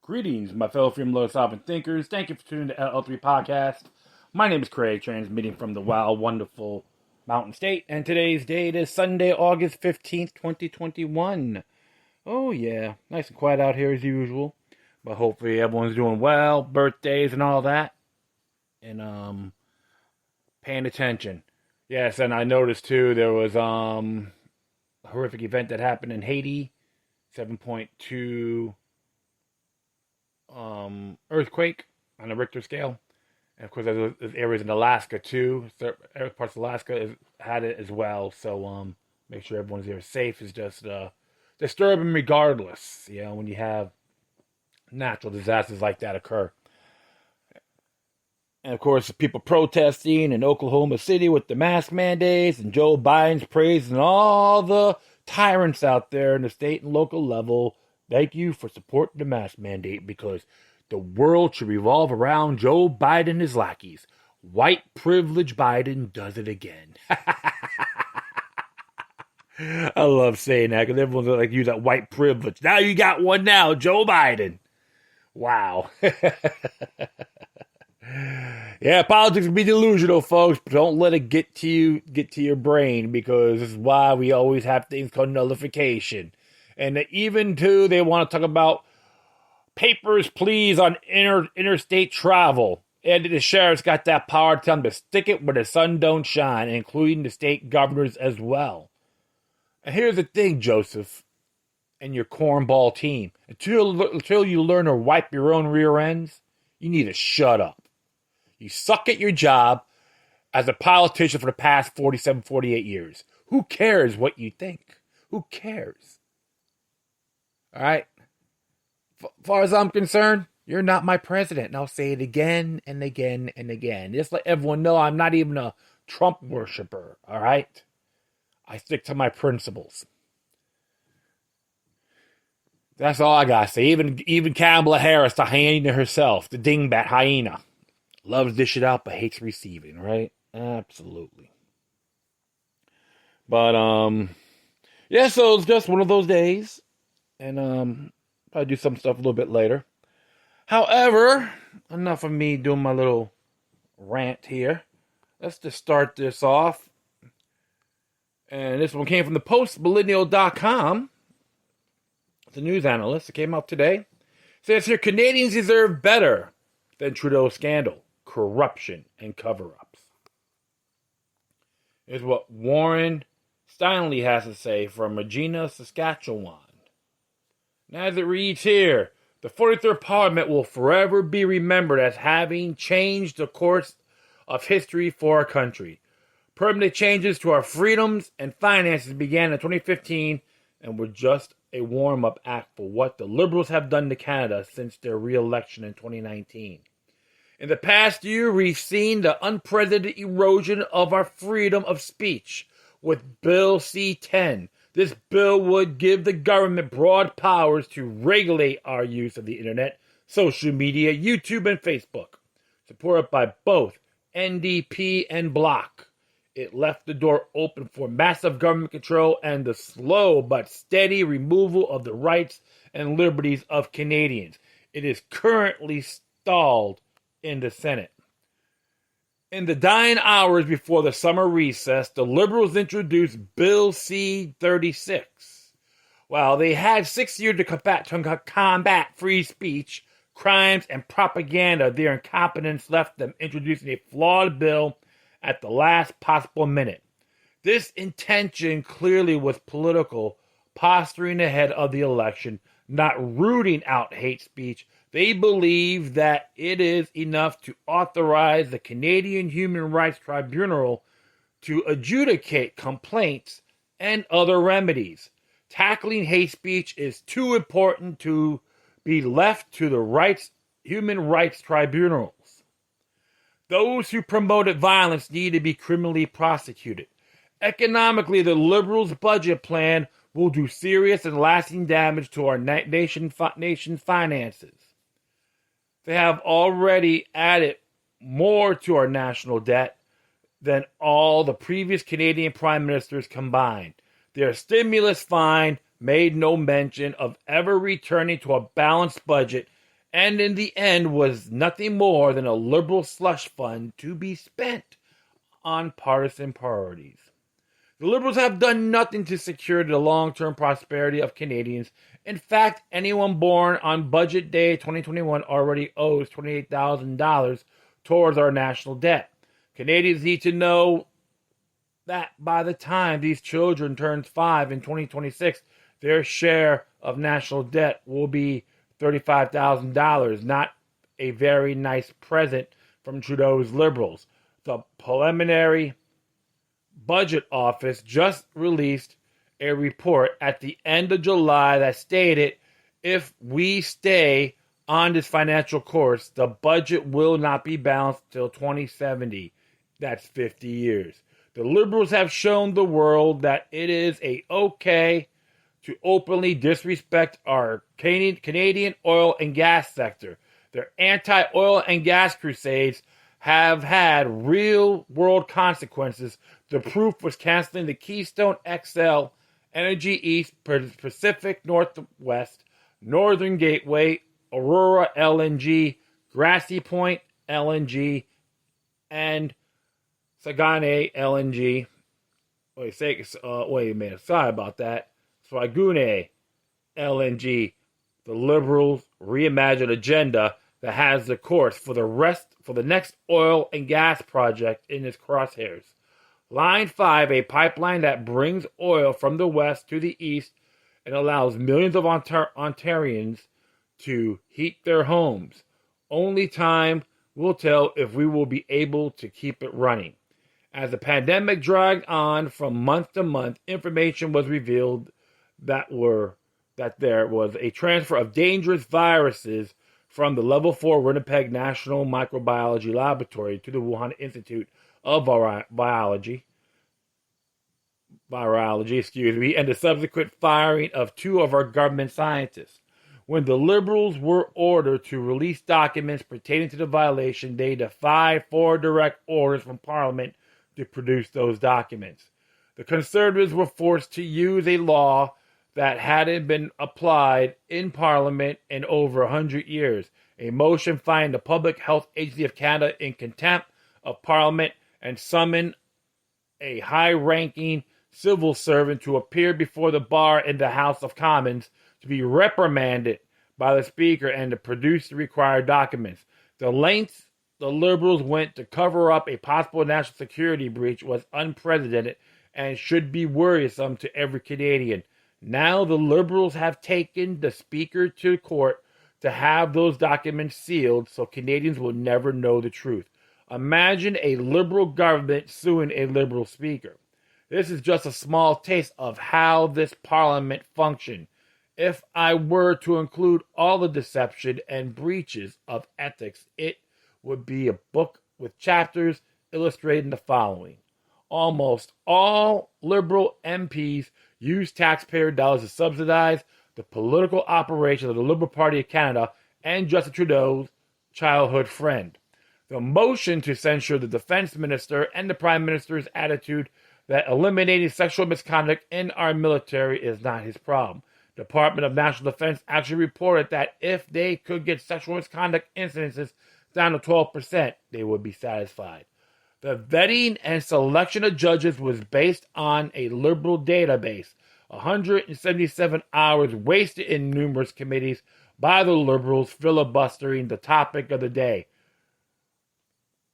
Greetings, my fellow freedom lovers, sovereign thinkers. Thank you for tuning to L3 Podcast. My name is Craig, transmitting from the wild, wonderful Mountain State, and today's date is Sunday, August 15th, 2021. Oh, yeah, nice and quiet out here as usual, but hopefully everyone's doing well, birthdays and all that, and paying attention. Yes, and I noticed too there was a horrific event that happened in Haiti, 7.2 earthquake on a Richter scale. And of course, there's areas in Alaska too. Parts of Alaska had it as well. So make sure everyone's there safe is just disturbing regardless. You know, when you have natural disasters like that occur. And of course, people protesting in Oklahoma City with the mask mandates, and Joe Biden's praising all the tyrants out there in the state and local level. Thank you for supporting the mask mandate, because the world should revolve around Joe Biden and his lackeys. White privilege Biden does it again. I love saying that because everyone's like use that white privilege. Now you got one now, Joe Biden. Wow. Yeah, politics can be delusional, folks, but don't let it get to your brain, because this is why we always have things called nullification. And even too, they want to talk about papers, please, on interstate travel. And the sheriff's got that power to tell them to stick it where the sun don't shine, including the state governors as well. And here's the thing, Joseph, and your cornball team. Until you learn to wipe your own rear ends, you need to shut up. You suck at your job as a politician for the past 47, 48 years. Who cares what you think? Who cares? All right? As far as I'm concerned, you're not my president. And I'll say it again and again and again. Just let everyone know I'm not even a Trump worshiper. All right? I stick to my principles. That's all I got to say. Even Kamala Harris, the hyena herself, the dingbat hyena, loves to dish it out but hates receiving, right? Absolutely. But, yeah, so it's just one of those days. And, probably do some stuff a little bit later. However, enough of me doing my little rant here. Let's just start this off. And this one came from the postmillennial.com. It's a news analyst. It came out today. It says here, Canadians deserve better than Trudeau's scandal, corruption, and cover-ups. Here's what Warren Steinley has to say from Regina, Saskatchewan. And as it reads here, the 43rd Parliament will forever be remembered as having changed the course of history for our country. Permanent changes to our freedoms and finances began in 2015 and were just a warm-up act for what the Liberals have done to Canada since their re-election in 2019. In the past year, we've seen the unprecedented erosion of our freedom of speech with Bill C-10. This bill would give the government broad powers to regulate our use of the internet, social media, YouTube, and Facebook. Supported by both NDP and Bloc, it left the door open for massive government control and the slow but steady removal of the rights and liberties of Canadians. It is currently stalled in the Senate. In the dying hours before the summer recess, the Liberals introduced Bill C-36. While they had 6 years to combat free speech, crimes, and propaganda, their incompetence left them introducing a flawed bill at the last possible minute. This intention clearly was political, posturing ahead of the election, not rooting out hate speech. They believe that it is enough to authorize the Canadian Human Rights Tribunal to adjudicate complaints and other remedies. Tackling hate speech is too important to be left to the human rights tribunals. Those who promoted violence need to be criminally prosecuted. Economically, the Liberals' budget plan will do serious and lasting damage to our nation's finances. They have already added more to our national debt than all the previous Canadian prime ministers combined. Their stimulus fine made no mention of ever returning to a balanced budget and in the end was nothing more than a liberal slush fund to be spent on partisan priorities. The Liberals have done nothing to secure the long-term prosperity of Canadians. In fact, anyone born on Budget Day 2021 already owes $28,000 towards our national debt. Canadians need to know that by the time these children turn 5 in 2026, their share of national debt will be $35,000, not a very nice present from Trudeau's Liberals. The preliminary Budget Office just released a report at the end of July that stated if we stay on this financial course, the budget will not be balanced till 2070. That's 50 years. The Liberals have shown the world that it is okay to openly disrespect our Canadian oil and gas sector. Their anti-oil and gas crusades have had real-world consequences. The proof was canceling the Keystone XL, Energy East, Pacific Northwest, Northern Gateway, Aurora LNG, Grassy Point LNG, and Saguenay LNG. Wait a minute. Sorry about that. Saguenay LNG. The Liberals' reimagined agenda that has the course for the next oil and gas project in its crosshairs. Line 5, a pipeline that brings oil from the west to the east and allows millions of Ontarians to heat their homes. Only time will tell if we will be able to keep it running. As the pandemic dragged on from month to month, information was revealed that there was a transfer of dangerous viruses from the Level 4 Winnipeg National Microbiology Laboratory to the Wuhan Institute of Virology, and the subsequent firing of 2 of our government scientists. When the Liberals were ordered to release documents pertaining to the violation, they defied 4 direct orders from Parliament to produce those documents. The Conservatives were forced to use a law that hadn't been applied in Parliament in over 100 years, a motion finding the Public Health Agency of Canada in contempt of Parliament and summon a high-ranking civil servant to appear before the bar in the House of Commons to be reprimanded by the Speaker and to produce the required documents. The lengths the Liberals went to cover up a possible national security breach was unprecedented and should be worrisome to every Canadian. Now the Liberals have taken the Speaker to court to have those documents sealed so Canadians will never know the truth. Imagine a Liberal government suing a Liberal Speaker. This is just a small taste of how this Parliament functioned. If I were to include all the deception and breaches of ethics, it would be a book with chapters illustrating the following. Almost all Liberal MPs use taxpayer dollars to subsidize the political operations of the Liberal Party of Canada and Justin Trudeau's childhood friend. The motion to censure the Defense Minister and the Prime Minister's attitude that eliminating sexual misconduct in our military is not his problem. The Department of National Defense actually reported that if they could get sexual misconduct incidences down to 12%, they would be satisfied. The vetting and selection of judges was based on a Liberal database. 177 hours wasted in numerous committees by the Liberals filibustering the topic of the day.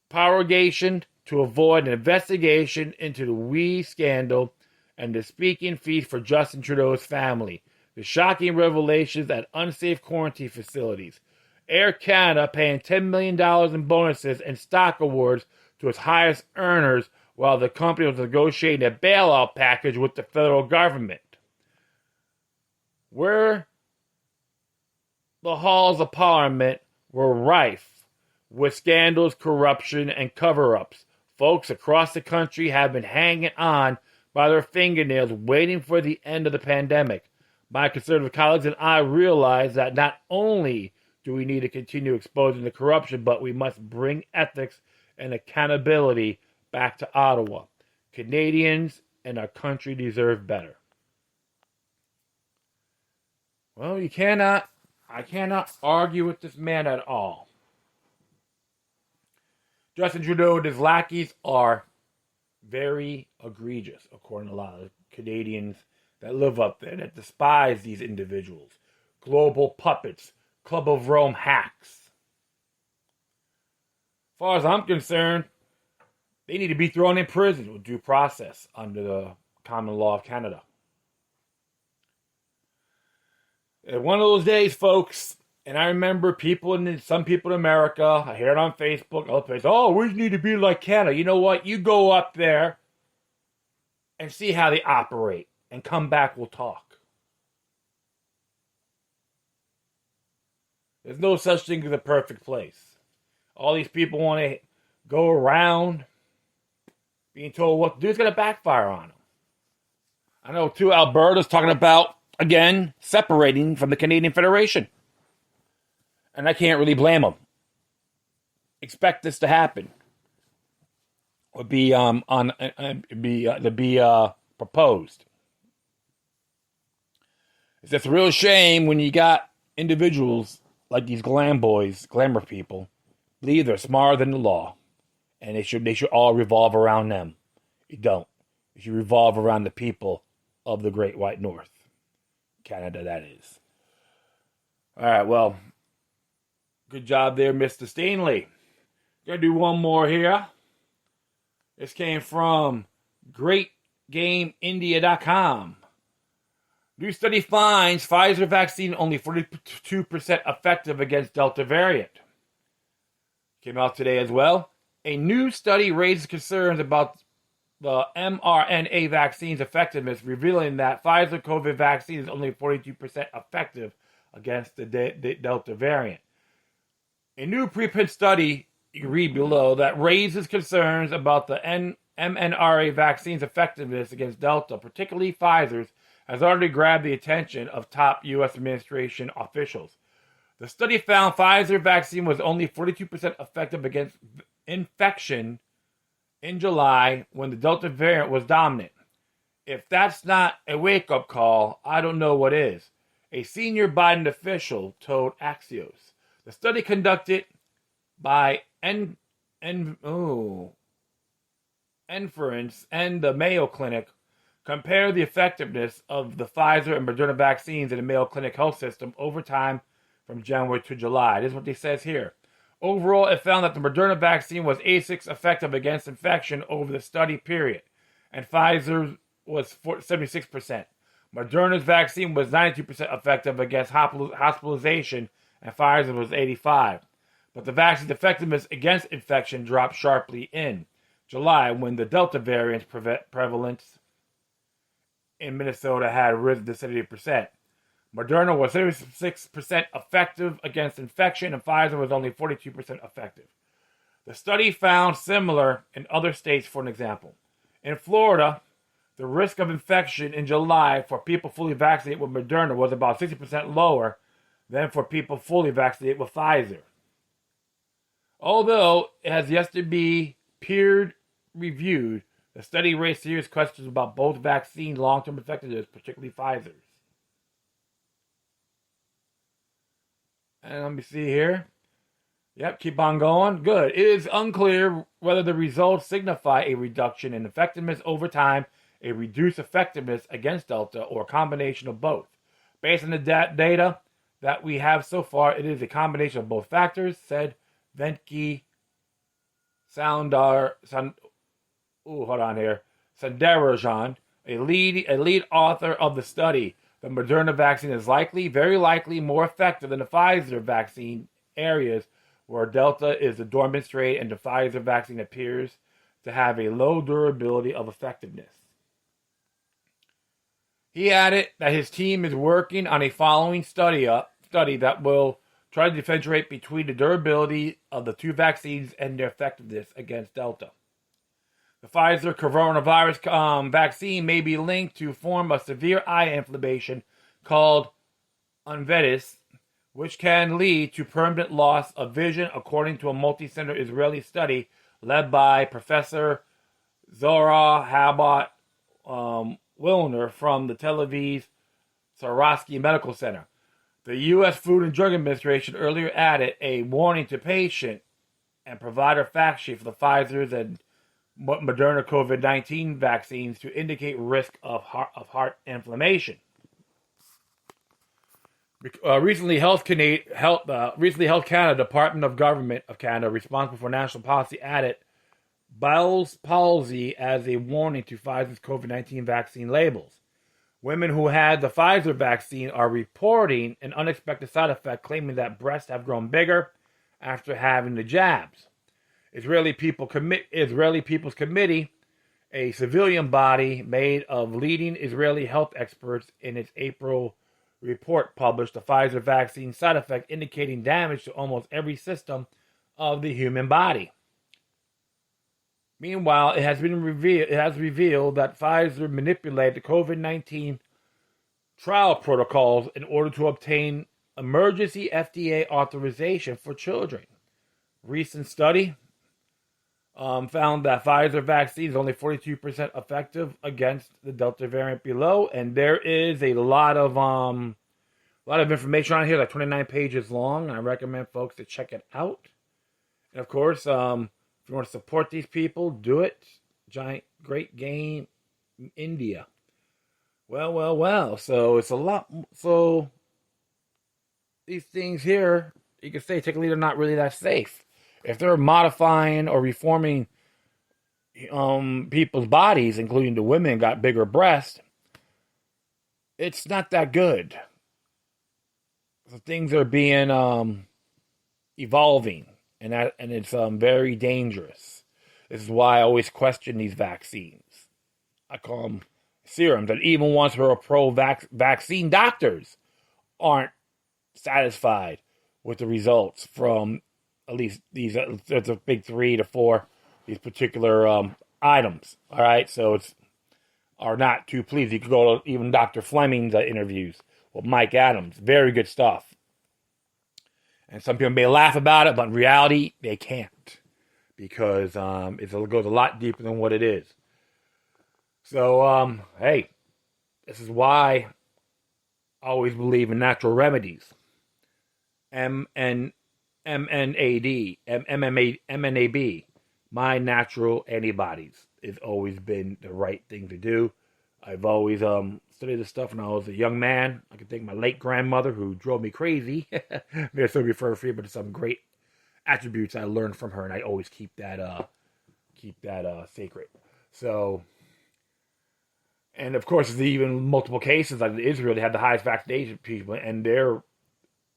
Prorogation to avoid an investigation into the WE scandal and the speaking fees for Justin Trudeau's family. The shocking revelations at unsafe quarantine facilities. Air Canada paying $10 million in bonuses and stock awards to its highest earners while the company was negotiating a bailout package with the federal government. Where the halls of Parliament were rife with scandals, corruption, and cover-ups. Folks across the country have been hanging on by their fingernails waiting for the end of the pandemic. My Conservative colleagues and I realize that not only do we need to continue exposing the corruption, but we must bring ethics and accountability back to Ottawa. Canadians and our country deserve better. Well, you cannot I cannot argue with this man at all. Justin Trudeau and his lackeys are very egregious, according to a lot of Canadians that live up there, that despise these individuals. Global puppets, Club of Rome hacks. As far as I'm concerned, they need to be thrown in prison with due process under the common law of Canada. And one of those days, folks, and I remember some people in America, I hear it on Facebook, other places, oh, we need to be like Canada. You know what? You go up there and see how they operate, and come back, we'll talk. There's no such thing as a perfect place. All these people want to go around being told what to do. It's going to backfire on them. I know, too, Alberta's talking about, again, separating from the Canadian Federation. And I can't really blame them. Expect this to happen. Would be proposed. It's just a real shame when you got individuals like these glamour people, believe they're smarter than the law, and they should all revolve around them. You don't. It should revolve around the people of the Great White North, Canada, that is. All right, well, good job there, Mr. Stanley. Gonna do one more here. This came from GreatGameIndia.com. New study finds Pfizer vaccine only 42% effective against Delta variant. Came out today as well. A new study raises concerns about the mRNA vaccine's effectiveness, revealing that Pfizer COVID vaccine is only 42% effective against the Delta variant. A new preprint study, you can read below, that raises concerns about the mRNA vaccine's effectiveness against Delta, particularly Pfizer's, has already grabbed the attention of top U.S. administration officials. The study found Pfizer vaccine was only 42% effective against infection in July when the Delta variant was dominant. If that's not a wake-up call, I don't know what is. A senior Biden official told Axios. The study conducted by Inference and the Mayo Clinic compared the effectiveness of the Pfizer and Moderna vaccines in the Mayo Clinic health system over time from January to July. This is what it says here. Overall, it found that the Moderna vaccine was 86% effective against infection over the study period, and Pfizer's was 76%. Moderna's vaccine was 92% effective against hospitalization, and Pfizer was 85%. But the vaccine's effectiveness against infection dropped sharply in July when the Delta variant's prevalence in Minnesota had risen to 70%. Moderna was 76% effective against infection, and Pfizer was only 42% effective. The study found similar in other states, for an example. In Florida, the risk of infection in July for people fully vaccinated with Moderna was about 60% lower than for people fully vaccinated with Pfizer. Although it has yet to be peer-reviewed, the study raised serious questions about both vaccine long-term effectiveness, particularly Pfizer's. And let me see here. Yep, keep on going. Good. It is unclear whether the results signify a reduction in effectiveness over time, a reduced effectiveness against Delta, or a combination of both. Based on the data that we have so far, it is a combination of both factors, said Venki Sundarajan, a lead author of the study. The Moderna vaccine is very likely more effective than the Pfizer vaccine areas where Delta is a dormant strain and the Pfizer vaccine appears to have a low durability of effectiveness. He added that his team is working on a following study that will try to differentiate between the durability of the two vaccines and their effectiveness against Delta. The Pfizer coronavirus vaccine may be linked to a form of severe eye inflammation called uveitis, which can lead to permanent loss of vision, according to a multi-center Israeli study led by Professor Zora Habat Wilner from the Tel Aviv Sourasky Medical Center. The U.S. Food and Drug Administration earlier added a warning to patient and provider fact sheet for the Pfizer and Moderna COVID-19 vaccines to indicate risk of heart inflammation. Recently, Health Canada, Department of Government of Canada, responsible for national policy, added Bell's palsy as a warning to Pfizer's COVID-19 vaccine labels. Women who had the Pfizer vaccine are reporting an unexpected side effect, claiming that breasts have grown bigger after having the jabs. Israeli People's Committee, a civilian body made of leading Israeli health experts, in its April report published the Pfizer vaccine side effect indicating damage to almost every system of the human body. Meanwhile, it has revealed that Pfizer manipulated the COVID-19 trial protocols in order to obtain emergency FDA authorization for children. Recent study found that Pfizer vaccine is only 42% effective against the Delta variant below, and there is a lot of information on here, like 29 pages long. I recommend folks to check it out. And of course, if you want to support these people, do it. Great game, India. Well. So it's a lot. So these things here, you can say, technically, they're not really that safe. If they're modifying or reforming people's bodies, including the women got bigger breasts, it's not that good. So things are being evolving, and it's very dangerous. This is why I always question these vaccines. I call them serums, and even once we're pro-vaccine, doctors aren't satisfied with the results from at least there's a big 3 to 4 these particular items. All right, so are not too pleased. You could go to even Dr. Fleming's interviews with Mike Adams. Very good stuff. And some people may laugh about it, but in reality, they can't, because it goes a lot deeper than what it is. So, hey, this is why I always believe in natural remedies. MNAB, my natural antibodies, has always been the right thing to do. I've always studied this stuff when I was a young man. I can thank my late grandmother, who drove me crazy. May I still refer to her, but some great attributes I learned from her, and I always keep that sacred. So, and of course, there's even multiple cases like Israel. They have the highest vaccination people, and their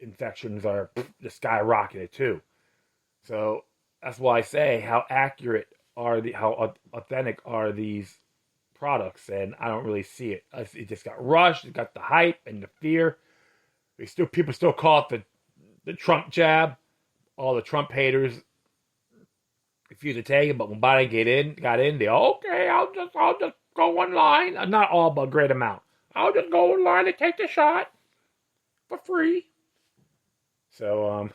infections are just skyrocketed too. So that's why I say, how authentic are these products? And I don't really see it. It just got rushed. It got the hype and the fear. People still call it the Trump jab. All the Trump haters refuse to take it, but when Biden got in, okay, I'll just go online. Not all, but a great amount. I'll just go online and take the shot for free. So,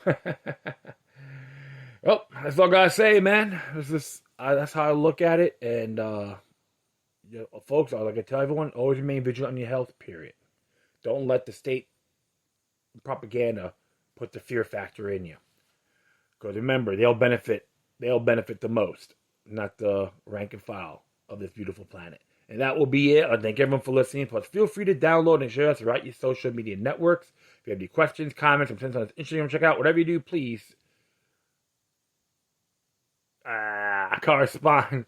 well, that's all I gotta say, man. That's how I look at it. And, folks, like I tell everyone, always remain vigilant on your health, period. Don't let the state propaganda put the fear factor in you. Because remember, they'll benefit the most, not the rank and file of this beautiful planet. And that will be it. I thank everyone for listening. Plus, feel free to download and share us throughout your social media networks. If you have any questions, comments, or something that's interesting, check out. Whatever you do, please correspond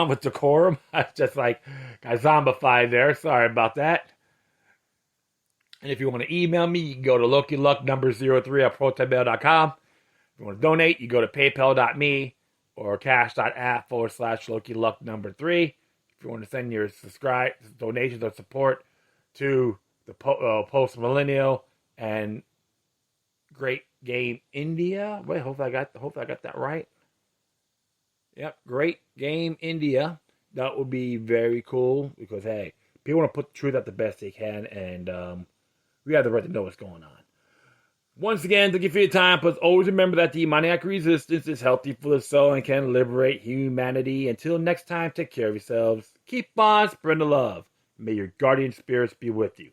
with decorum. I just got zombified there. Sorry about that. And if you want to email me, you can go to LokiLuck03@protonmail.com. If you want to donate, you go to paypal.me or cash.app/LokiLuck3. If you want to send your donations or support to the post-millennial and Great Game India. Wait, hopefully I got that right. Yep, Great Game India. That would be very cool, because hey, people want to put the truth out the best they can, and we have the right to know what's going on. Once again, thank you for your time. But always remember that the demoniac resistance is healthy for the soul and can liberate humanity. Until next time, take care of yourselves. Keep on spreading the love. May your guardian spirits be with you.